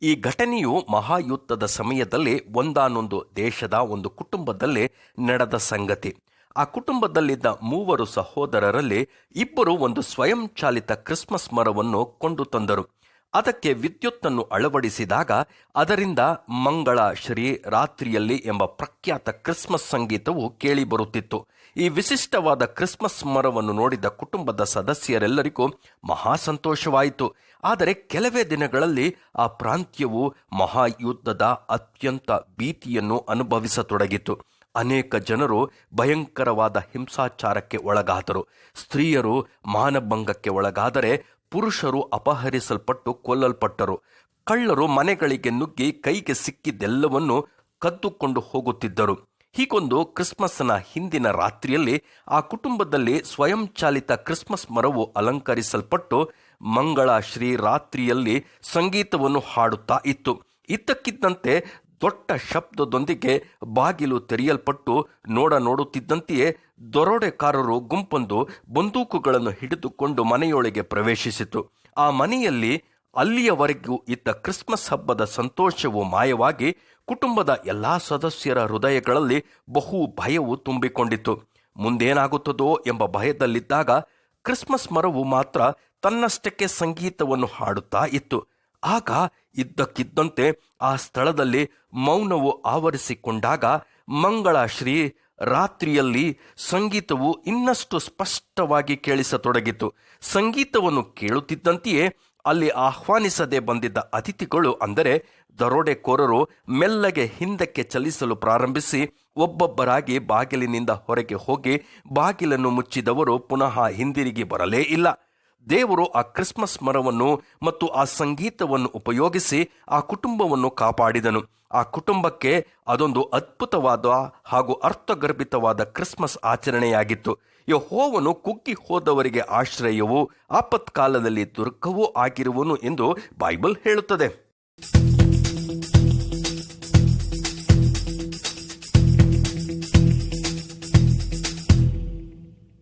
ಈ ಘಟನೆಯು ಮಹಾಯುದ್ಧದ ಸಮಯದಲ್ಲಿ ಒಂದಾನೊಂದು ದೇಶದ ಒಂದು ಕುಟುಂಬದಲ್ಲಿ ನಡೆದ ಸಂಗತಿ. ಆ ಕುಟುಂಬದಲ್ಲಿದ್ದ 3 ಸಹೋದರರಲ್ಲಿ ಇಬ್ಬರು ಒಂದು ಸ್ವಯಂಚಾಲಿತ ಕ್ರಿಸ್ಮಸ್ ಮರವನ್ನು ಕೊಂಡು ತಂದರು. ಅದಕ್ಕೆ ವಿದ್ಯುತ್ತನ್ನು ಅಳವಡಿಸಿದಾಗ ಅದರಿಂದ ಮಂಗಳ ಶ್ರೀ ರಾತ್ರಿಯಲ್ಲಿ ಎಂಬ ಪ್ರಖ್ಯಾತ ಕ್ರಿಸ್ಮಸ್ ಸಂಗೀತವು ಕೇಳಿಬರುತ್ತಿತ್ತು. ಈ ವಿಶಿಷ್ಟವಾದ ಕ್ರಿಸ್ಮಸ್ ಮರವನ್ನು ನೋಡಿದ ಕುಟುಂಬದ ಸದಸ್ಯರೆಲ್ಲರಿಗೂ ಮಹಾ ಸಂತೋಷವಾಯಿತು. ಆದರೆ ಕೆಲವೇ ದಿನಗಳಲ್ಲಿ ಆ ಪ್ರಾಂತ್ಯವು ಮಹಾಯುದ್ಧದ ಅತ್ಯಂತ ಭೀತಿಯನ್ನು ಅನುಭವಿಸತೊಡಗಿತು. ಅನೇಕ ಜನರು ಭಯಂಕರವಾದ ಹಿಂಸಾಚಾರಕ್ಕೆ ಒಳಗಾದರು. ಸ್ತ್ರೀಯರು ಮಾನಭಂಗಕ್ಕೆ ಒಳಗಾದರೆ ಪುರುಷರು ಅಪಹರಿಸಲ್ಪಟ್ಟು ಕೊಲ್ಲಲ್ಪಟ್ಟರು. ಕಳ್ಳರು ಮನೆಗಳಿಗೆ ನುಗ್ಗಿ ಕೈಗೆ ಸಿಕ್ಕಿದ್ದೆಲ್ಲವನ್ನು ಕದ್ದುಕೊಂಡು ಹೋಗುತ್ತಿದ್ದರು. ಹೀಗೊಂದು ಕ್ರಿಸ್ಮಸ್ನ ಹಿಂದಿನ ರಾತ್ರಿಯಲ್ಲಿ ಆ ಕುಟುಂಬದಲ್ಲಿ ಸ್ವಯಂಚಾಲಿತ ಕ್ರಿಸ್ಮಸ್ ಮರವು ಅಲಂಕರಿಸಲ್ಪಟ್ಟು ಮಂಗಳ ಶ್ರೀ ರಾತ್ರಿಯಲ್ಲಿ ಸಂಗೀತವನ್ನು ಹಾಡುತ್ತಾ ಇತ್ತು. ಇದ್ದಕ್ಕಿದ್ದಂತೆ ದೊಡ್ಡ ಶಬ್ದದೊಂದಿಗೆ ಬಾಗಿಲು ತೆರೆಯಲ್ಪಟ್ಟು ನೋಡುತ್ತಿದ್ದಂತೆಯೇ ದರೋಡೆಕಾರರು ಗುಂಪೊಂದು ಬಂದೂಕುಗಳನ್ನು ಹಿಡಿದುಕೊಂಡು ಮನೆಯೊಳಗೆ ಪ್ರವೇಶಿಸಿತು. ಆ ಮನೆಯಲ್ಲಿ ಅಲ್ಲಿಯವರೆಗೂ ಇದ್ದ ಕ್ರಿಸ್ಮಸ್ ಹಬ್ಬದ ಸಂತೋಷವು ಮಾಯವಾಗಿ ಕುಟುಂಬದ ಎಲ್ಲಾ ಸದಸ್ಯರ ಹೃದಯಗಳಲ್ಲಿ ಬಹು ಭಯವು ತುಂಬಿಕೊಂಡಿತು. ಮುಂದೇನಾಗುತ್ತದೋ ಎಂಬ ಭಯದಲ್ಲಿದ್ದಾಗ ಕ್ರಿಸ್ಮಸ್ ಮರವು ಮಾತ್ರ ತನ್ನಷ್ಟಕ್ಕೆ ಸಂಗೀತವನ್ನು ಹಾಡುತ್ತಾ ಇತ್ತು. ಆಗ ಇದ್ದಕ್ಕಿದ್ದಂತೆ ಆ ಸ್ಥಳದಲ್ಲಿ ಮೌನವು ಆವರಿಸಿಕೊಂಡಾಗ ಮಂಗಳ ಶ್ರೀ ರಾತ್ರಿಯಲ್ಲಿ ಸಂಗೀತವು ಇನ್ನಷ್ಟು ಸ್ಪಷ್ಟವಾಗಿ ಕೇಳಿಸತೊಡಗಿತು. ಸಂಗೀತವನ್ನು ಕೇಳುತ್ತಿದ್ದಂತೆಯೇ ಅಲ್ಲಿ ಆಹ್ವಾನಿಸದೆ ಬಂದಿದ್ದ ಅತಿಥಿಗಳು, ಅಂದರೆ ದರೋಡೆಕೋರರು, ಮೆಲ್ಲಗೆ ಹಿಂದಕ್ಕೆ ಚಲಿಸಲು ಪ್ರಾರಂಭಿಸಿ ಒಬ್ಬೊಬ್ಬರಾಗಿ ಬಾಗಿಲಿನಿಂದ ಹೊರಗೆ ಹೋಗಿ ಬಾಗಿಲನ್ನು ಮುಚ್ಚಿದವರು ಪುನಃ ಹಿಂದಿರುಗಿ ಬರಲೇ ಇಲ್ಲ. ದೇವರು ಆ ಕ್ರಿಸ್ಮಸ್ ಮರವನ್ನು ಮತ್ತು ಆ ಸಂಗೀತವನ್ನು ಉಪಯೋಗಿಸಿ ಆ ಕುಟುಂಬವನ್ನು ಕಾಪಾಡಿದನು. ಆ ಕುಟುಂಬಕ್ಕೆ ಅದೊಂದು ಅದ್ಭುತವಾದ ಹಾಗೂ ಅರ್ಥಗರ್ಭಿತವಾದ ಕ್ರಿಸ್ಮಸ್ ಆಚರಣೆಯಾಗಿತ್ತು. ಯೆಹೋವನು ಕುಗ್ಗಿ ಹೋದವರಿಗೆ ಆಶ್ರಯವೂ ಆಪತ್ಕಾಲದಲ್ಲಿ ದುರ್ಗವೂ ಆಗಿರುವನು ಎಂದು ಬೈಬಲ್ ಹೇಳುತ್ತದೆ.